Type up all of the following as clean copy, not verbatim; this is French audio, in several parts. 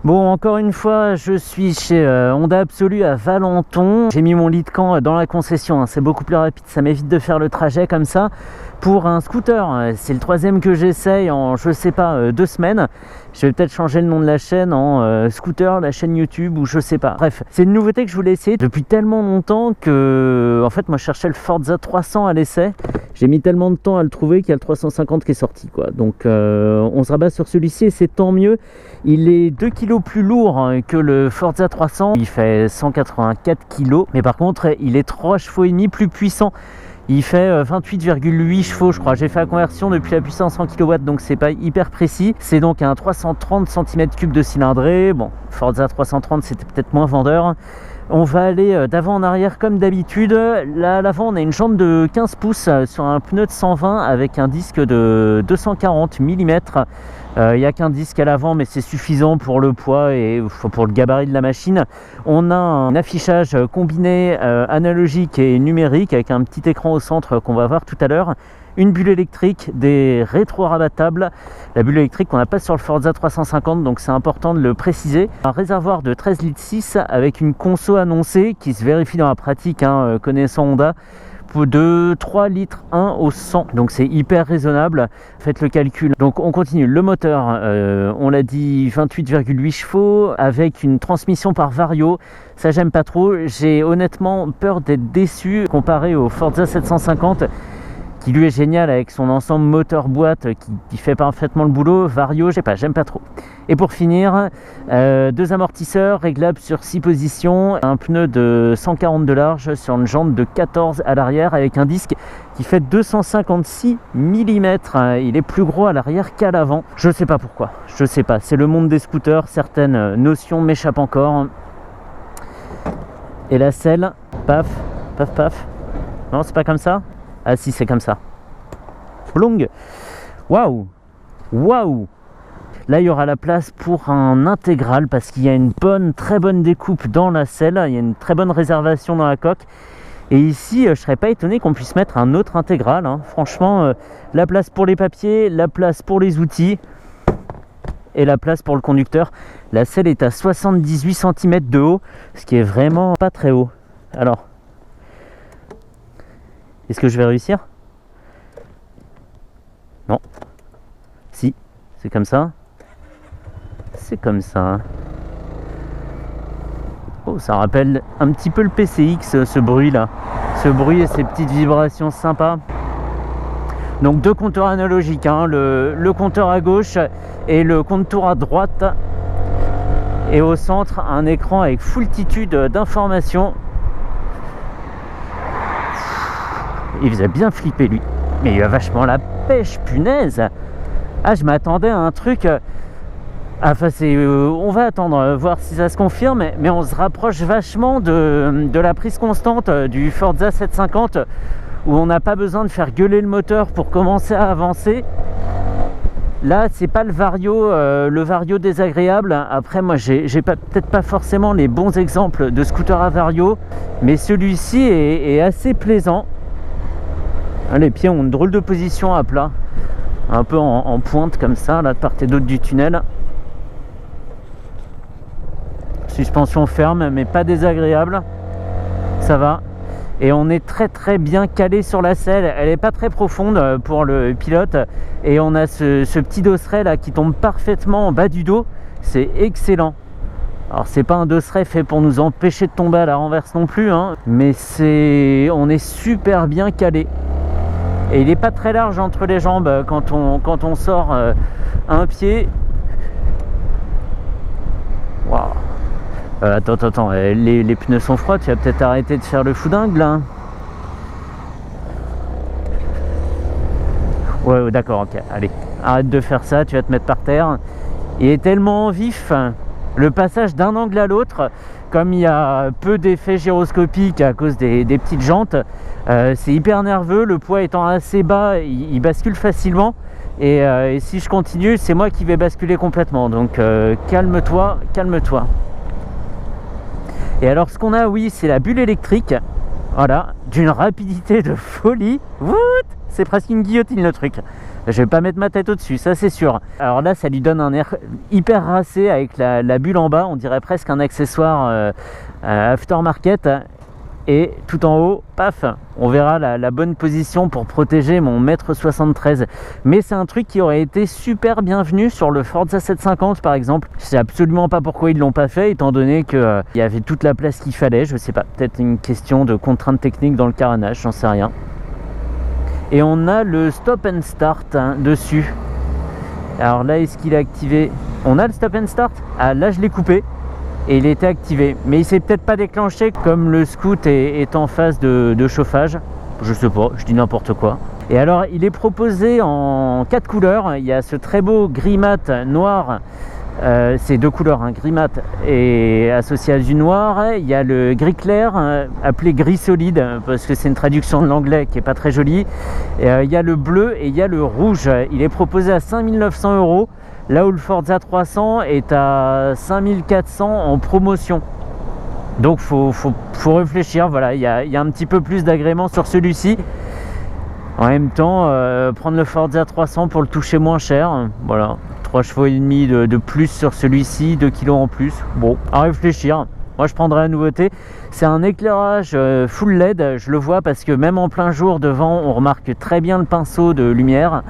Bon, encore une fois, je suis chez Honda Absolu à Valenton. J'ai mis mon lit de camp dans la concession, hein. C'est beaucoup plus rapide, ça m'évite de faire le trajet comme ça. Pour un scooter, c'est le troisième que j'essaye en, je sais pas, 2 semaines. Je vais peut-être changer le nom de la chaîne en scooter, la chaîne YouTube ou je sais pas. Bref, c'est une nouveauté que je voulais essayer depuis tellement longtemps que, en fait, moi je cherchais le Forza 300 à l'essai. J'ai mis tellement de temps à le trouver qu'il y a le 350 qui est sorti, quoi. Donc on se rabat sur celui-ci et c'est tant mieux. Il est 2 kg plus lourd que le Forza 300. Il fait 184 kg. Mais par contre, il est 3,5 chevaux plus puissant. Il fait 28,8 chevaux, je crois. J'ai fait la conversion depuis la puissance en kW, donc c'est pas hyper précis. C'est donc un 330 cm3 de cylindrée. Bon, Forza 330, c'était peut-être moins vendeur. On va aller d'avant en arrière comme d'habitude. Là à l'avant, on a une jante de 15 pouces sur un pneu de 120 avec un disque de 240 mm. Il n'y a qu'un disque à l'avant, mais c'est suffisant pour le poids et pour le gabarit de la machine. On a un affichage combiné analogique et numérique avec un petit écran au centre qu'on va voir tout à l'heure. Une bulle électrique, des rétro-rabattables. La bulle électrique qu'on n'a pas sur le Forza 350, donc c'est important de le préciser. Un réservoir de 13,6 litres avec une conso annoncée qui se vérifie dans la pratique, hein, connaissant Honda, de 3 litres 1 au 100, donc c'est hyper raisonnable. Faites le calcul. Donc on continue. Le moteur, on l'a dit, 28,8 chevaux avec une transmission par Vario. Ça j'aime pas trop. J'ai honnêtement peur d'être déçu comparé au Forza 750 qui lui est génial avec son ensemble moteur-boîte qui fait parfaitement le boulot. Vario, j'aime pas trop. Et pour finir, 2 amortisseurs réglables sur 6 positions, un pneu de 140 de large sur une jante de 14 à l'arrière avec un disque qui fait 256 mm. Il est plus gros à l'arrière qu'à l'avant. Je sais pas pourquoi, je sais pas. C'est le monde des scooters, certaines notions m'échappent encore. Et la selle, paf, paf, paf. Non, c'est pas comme ça? Ah si, c'est comme ça. Blong. Waouh. Waouh. Là, il y aura la place pour un intégral parce qu'il y a une très bonne découpe dans la selle. Il y a une très bonne réservation dans la coque. Et ici, je ne serais pas étonné qu'on puisse mettre un autre intégral, hein. Franchement, la place pour les papiers, la place pour les outils et la place pour le conducteur. La selle est à 78 cm de haut, ce qui est vraiment pas très haut. Alors, est-ce que je vais réussir? Non. Si, c'est comme ça. C'est comme ça. Oh, ça rappelle un petit peu le PCX, ce bruit-là. Ce bruit et ces petites vibrations sympas. Donc 2 compteurs analogiques, hein, le compteur à gauche et le compteur à droite. Et au centre, un écran avec foultitude d'informations. Il faisait bien flipper lui. Mais il a vachement la pêche, punaise. Ah, je m'attendais à un truc. Enfin, on va attendre, voir si ça se confirme. Mais on se rapproche vachement de la prise constante du Forza 750 où on n'a pas besoin de faire gueuler le moteur pour commencer à avancer. Là, c'est pas le Vario désagréable. Après, moi, j'ai peut-être pas forcément les bons exemples de scooter à Vario, mais celui-ci est assez plaisant. Les pieds ont une drôle de position à plat, un peu en pointe comme ça, là de part et d'autre du tunnel. Suspension ferme mais pas désagréable, ça va. Et on est très bien calé sur la selle, elle n'est pas très profonde pour le pilote. Et on a ce petit dosseret là qui tombe parfaitement en bas du dos, c'est excellent. Alors c'est pas un dosseret fait pour nous empêcher de tomber à la renverse non plus, hein, mais on est super bien calé. Et il n'est pas très large entre les jambes quand on sort un pied. Waouh. Attends, les pneus sont froids, tu vas peut-être arrêter de faire le foudingue là. Ouais, d'accord, ok, allez, arrête de faire ça, tu vas te mettre par terre. Il est tellement vif, le passage d'un angle à l'autre, comme il y a peu d'effets gyroscopiques à cause des petites jantes, c'est hyper nerveux. Le poids étant assez bas, il bascule facilement. Et si je continue, c'est moi qui vais basculer complètement. Donc calme-toi, calme-toi. Et alors ce qu'on a, oui, c'est la bulle électrique. Voilà, d'une rapidité de folie. C'est presque une guillotine le truc. Je vais pas mettre ma tête au-dessus, ça c'est sûr. Alors là, ça lui donne un air hyper racé avec la bulle en bas. On dirait presque un accessoire aftermarket. Et tout en haut, paf, on verra la bonne position pour protéger mon 1,73 m. Mais c'est un truc qui aurait été super bienvenu sur le Forza 750 par exemple. Je sais absolument pas pourquoi ils l'ont pas fait, étant donné qu'il y avait toute la place qu'il fallait. Je sais pas, peut-être une question de contrainte technique dans le carénage, j'en sais rien. Et on a le stop and start dessus. Alors là, est-ce qu'il est activé? On a le stop and start? Ah, là je l'ai coupé. Et il était activé, mais il s'est peut-être pas déclenché comme le Scoot est en phase de chauffage. Je sais pas, je dis n'importe quoi. Et alors il est proposé en 4 couleurs. Il y a ce très beau gris mat noir, c'est 2 couleurs, gris mat et associé à du noir. Il y a le gris clair, appelé gris solide, parce que c'est une traduction de l'anglais qui est pas très jolie. Et, il y a le bleu et il y a le rouge. Il est proposé à 5 900 €. Là où le Forza 300 est à 5400 en promotion. Donc faut réfléchir, voilà, il y a un petit peu plus d'agrément sur celui-ci. En même temps, prendre le Forza 300 pour le toucher moins cher, voilà, 3,5 chevaux de plus sur celui-ci, 2 kg en plus. Bon, à réfléchir. Moi je prendrai la nouveauté. C'est un éclairage full LED, je le vois parce que même en plein jour devant, on remarque très bien le pinceau de lumière.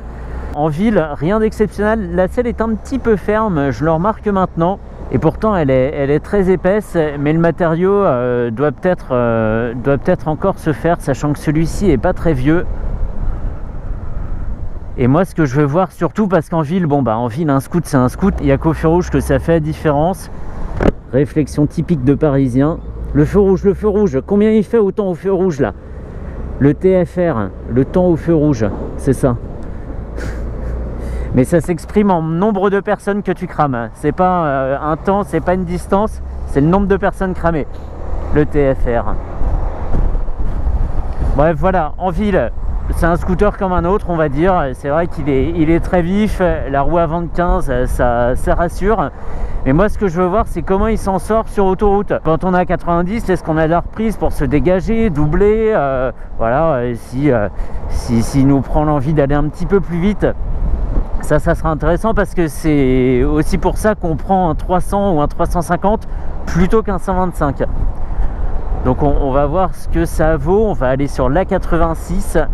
En ville, rien d'exceptionnel. La selle est un petit peu ferme, je le remarque maintenant. Et pourtant, elle est très épaisse, mais le matériau doit peut-être encore se faire, sachant que celui-ci est pas très vieux. Et moi, ce que je veux voir, surtout parce qu'en ville, en ville, un Scoot, c'est un Scoot. Il n'y a qu'au feu rouge que ça fait la différence. Réflexion typique de Parisien. Le feu rouge, combien il fait au temps au feu rouge là? Le TFR, le temps au feu rouge, c'est ça. Mais ça s'exprime en nombre de personnes que tu crames. C'est pas un temps, c'est pas une distance, c'est le nombre de personnes cramées. Le TFR. Bref, voilà, en ville, c'est un scooter comme un autre, on va dire. C'est vrai qu'il est très vif, la roue avant de 15, ça rassure. Mais moi, ce que je veux voir, c'est comment il s'en sort sur autoroute. Quand on est à 90, est-ce qu'on a de la reprise pour se dégager, doubler, voilà, si nous prend l'envie d'aller un petit peu plus vite. Ça sera intéressant parce que c'est aussi pour ça qu'on prend un 300 ou un 350 plutôt qu'un 125. Donc on va voir ce que ça vaut. On va aller sur l'A86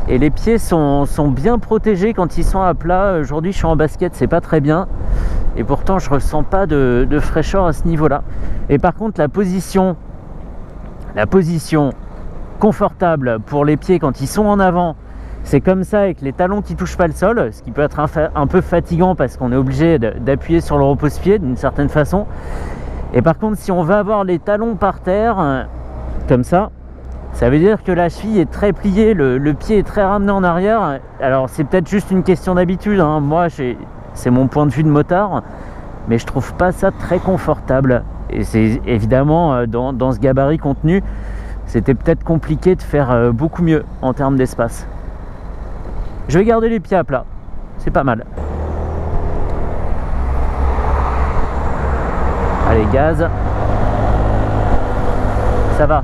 et les pieds sont bien protégés quand ils sont à plat. Aujourd'hui je suis en basket, c'est pas très bien et pourtant je ressens pas de fraîcheur à ce niveau là. Et par contre la position confortable pour les pieds quand ils sont en avant, c'est comme ça avec les talons qui touchent pas le sol, ce qui peut être un peu fatigant parce qu'on est obligé d'appuyer sur le repose-pied d'une certaine façon. Et par contre, si on va avoir les talons par terre, comme ça veut dire que la cheville est très pliée, le pied est très ramené en arrière. Alors c'est peut-être juste une question d'habitude, moi c'est mon point de vue de motard, mais je trouve pas ça très confortable. Et c'est évidemment dans ce gabarit contenu, c'était peut-être compliqué de faire beaucoup mieux en termes d'espace. Je vais garder les pieds à plat, c'est pas mal. Allez, gaz. Ça va.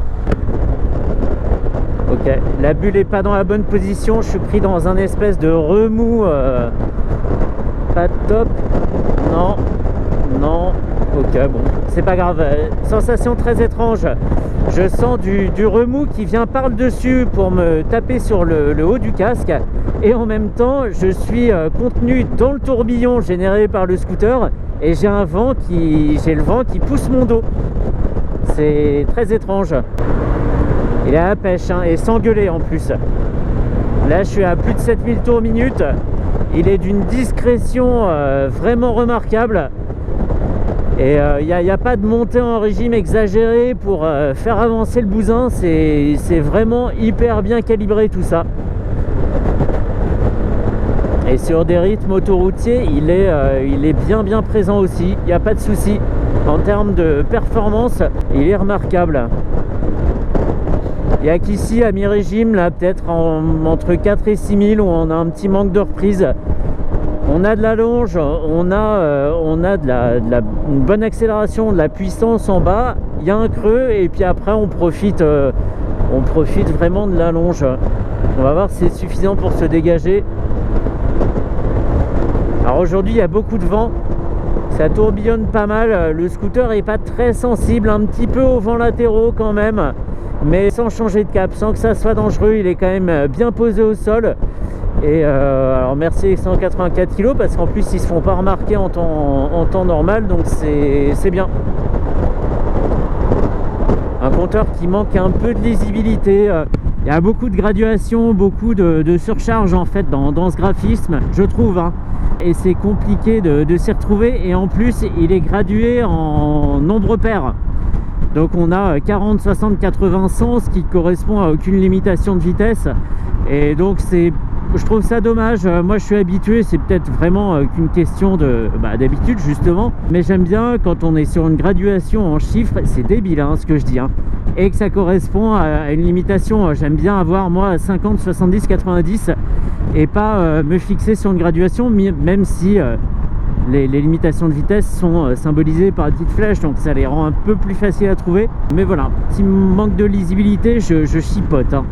Ok, la bulle est pas dans la bonne position, je suis pris dans un espèce de remous pas top. Non. Ok, bon, c'est pas grave. Sensation très étrange. Je sens du remous qui vient par le dessus pour me taper sur le haut du casque. Et en même temps, je suis contenu dans le tourbillon généré par le scooter. Et j'ai le vent qui pousse mon dos. C'est très étrange. Il est à la pêche, et sans gueuler en plus. Là, je suis à plus de 7000 tours minute. Il est d'une discrétion vraiment remarquable. Et il n'y a pas de montée en régime exagéré pour faire avancer le bousin. C'est vraiment hyper bien calibré tout ça. Et sur des rythmes autoroutiers, il est bien présent aussi. Il n'y a pas de souci. En termes de performance, il est remarquable. Il n'y a qu'ici à mi-régime, là peut-être entre 4 et 6000 où on a un petit manque de reprise. On a de la longe, on a une bonne accélération, de la puissance en bas. Il y a un creux et puis après on profite vraiment de la longe. On va voir si c'est suffisant pour se dégager. Alors aujourd'hui il y a beaucoup de vent, ça tourbillonne pas mal, le scooter est pas très sensible, un petit peu aux vents latéraux quand même, mais sans changer de cap, sans que ça soit dangereux, il est quand même bien posé au sol. Et alors merci 184 kg parce qu'en plus ils se font pas remarquer en temps normal, donc c'est bien. Un compteur qui manque un peu de lisibilité, il y a beaucoup de graduation, beaucoup de surcharge en fait dans ce graphisme, je trouve, hein. Et c'est compliqué de s'y retrouver, et en plus il est gradué en nombre pair. Donc on a 40, 60, 80, 100, ce qui correspond à aucune limitation de vitesse. Et donc je trouve ça dommage. Moi je suis habitué, c'est peut-être vraiment qu'une question d'habitude justement. Mais j'aime bien quand on est sur une graduation en chiffres, c'est débile hein, ce que je dis, hein, et que ça correspond à une limitation. J'aime bien avoir moi 50, 70, 90 et pas me fixer sur une graduation, même si les limitations de vitesse sont symbolisées par des petites flèches, donc ça les rend un peu plus faciles à trouver. Mais voilà, petit manque de lisibilité, je chipote, hein.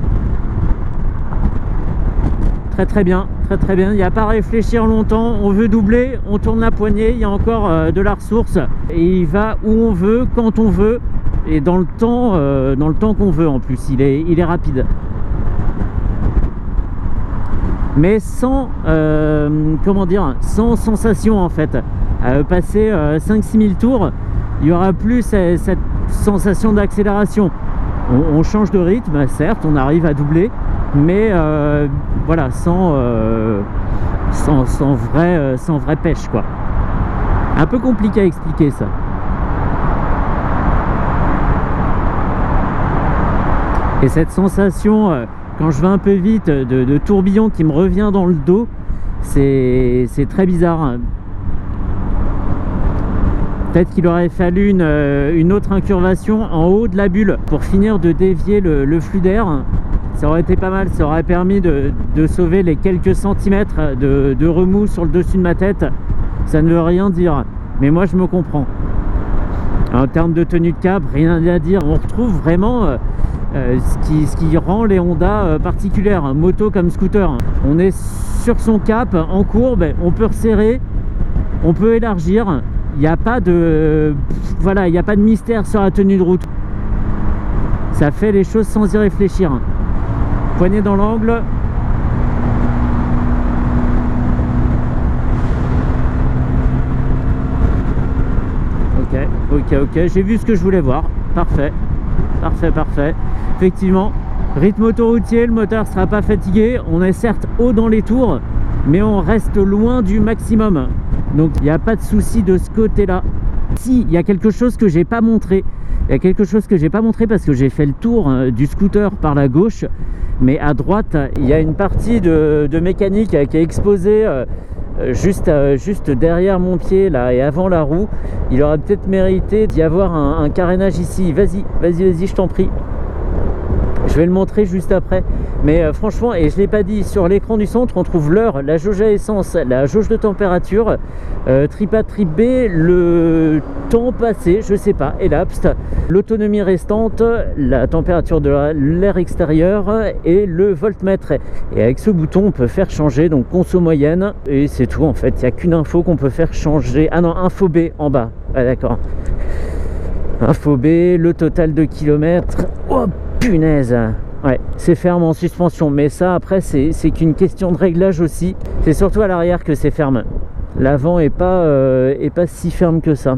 Très bien, très bien, il n'y a pas à réfléchir longtemps, on veut doubler, on tourne la poignée, il y a encore de la ressource, et il va où on veut, quand on veut, et dans le temps qu'on veut en plus, il est rapide. Mais sans, comment dire, sans sensation en fait. Passer 5-6 000 tours, il y aura plus cette sensation d'accélération. On change de rythme, certes, on arrive à doubler, mais voilà, sans vraie pêche quoi. Un peu compliqué à expliquer ça. Et cette sensation, quand je vais un peu vite, de tourbillon qui me revient dans le dos, c'est très bizarre. Peut-être qu'il aurait fallu une autre incurvation en haut de la bulle pour finir de dévier le flux d'air. Ça aurait été pas mal, ça aurait permis de sauver les quelques centimètres de remous sur le dessus de ma tête. Ça ne veut rien dire, mais moi je me comprends. En termes de tenue de cap, rien à dire. On retrouve vraiment ce qui rend les Honda particulières, moto comme scooter. On est sur son cap, en courbe, on peut resserrer, on peut élargir. Il n'y a pas de voilà, il n'y a pas de mystère sur la tenue de route. Ça fait les choses sans y réfléchir. Poignée dans l'angle. Ok, j'ai vu ce que je voulais voir. Parfait. Effectivement, rythme autoroutier, le moteur ne sera pas fatigué. On est certes haut dans les tours, mais on reste loin du maximum. Donc il n'y a pas de souci de ce côté-là. Si, il y a quelque chose que j'ai pas montré. Il y a quelque chose que j'ai pas montré parce que j'ai fait le tour du scooter par la gauche. Mais à droite, il y a une partie de mécanique qui est exposée juste derrière mon pied là et avant la roue. Il aurait peut-être mérité d'y avoir un carénage ici. Vas-y, je t'en prie. Je vais le montrer juste après. Mais franchement, et je ne l'ai pas dit, sur l'écran du centre, on trouve l'heure, la jauge à essence, la jauge de température, trip A, trip B, le temps passé, je sais pas, elapsed, l'autonomie restante, la température de l'air extérieur et le voltmètre. Et avec ce bouton, on peut faire changer, donc conso moyenne, et c'est tout en fait. Il n'y a qu'une info qu'on peut faire changer. Ah non, info B en bas. Ah d'accord. Info B, le total de kilomètres. Oh punaise! Ouais, c'est ferme en suspension, mais ça après c'est qu'une question de réglage aussi. C'est surtout à l'arrière que c'est ferme. L'avant est pas si ferme que ça.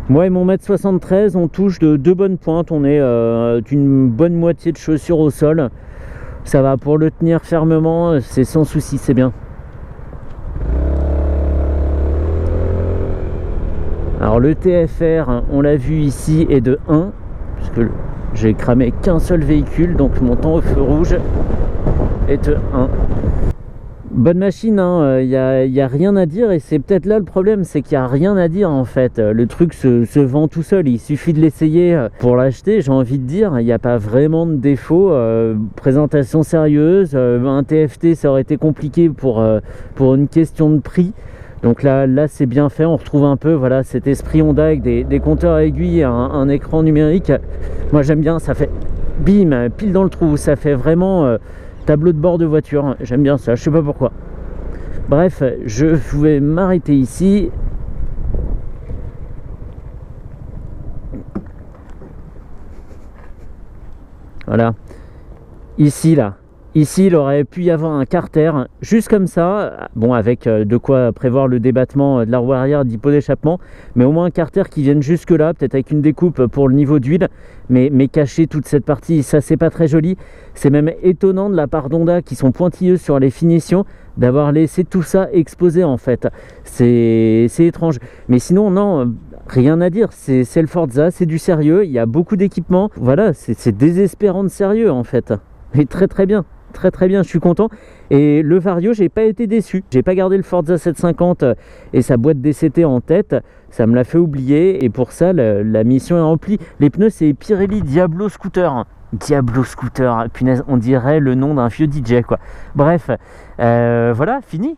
Moi et mon 1m73, on touche de 2 bonnes pointes. On est d'une bonne moitié de chaussure au sol. Ça va, pour le tenir fermement, c'est sans souci, c'est bien. Alors le TFR, on l'a vu ici, est de 1, puisque j'ai cramé qu'un seul véhicule, donc mon temps au feu rouge est de 1. Bonne machine, hein, y a rien à dire, et c'est peut-être là le problème, c'est qu'il n'y a rien à dire en fait. Le truc se vend tout seul, il suffit de l'essayer pour l'acheter, j'ai envie de dire. Il n'y a pas vraiment de défaut. Présentation sérieuse, un TFT ça aurait été compliqué pour une question de prix. Donc là c'est bien fait, on retrouve un peu voilà, cet esprit Honda avec des compteurs à aiguilles et un écran numérique. Moi j'aime bien, ça fait bim, pile dans le trou, ça fait vraiment tableau de bord de voiture, j'aime bien ça, je sais pas pourquoi. Bref, je vais m'arrêter ici. Voilà, ici là, ici il aurait pu y avoir un carter, juste comme ça, bon avec de quoi prévoir le débattement de la roue arrière d'hippo d'échappement, mais au moins un carter qui vienne jusque là, peut-être avec une découpe pour le niveau d'huile, mais cacher toute cette partie, ça c'est pas très joli. C'est même étonnant de la part d'Honda qui sont pointilleux sur les finitions, d'avoir laissé tout ça exposé en fait, c'est étrange, mais sinon non, rien à dire, c'est le Forza, c'est du sérieux, il y a beaucoup d'équipements, voilà, c'est désespérant de sérieux en fait, mais très bien, je suis content. Et le Vario, j'ai pas été déçu, j'ai pas gardé le Forza 750 et sa boîte DCT en tête, ça me l'a fait oublier, et pour ça la mission est remplie. Les pneus c'est Pirelli Diablo Scooter, punaise, on dirait le nom d'un vieux DJ quoi. Bref, voilà, fini.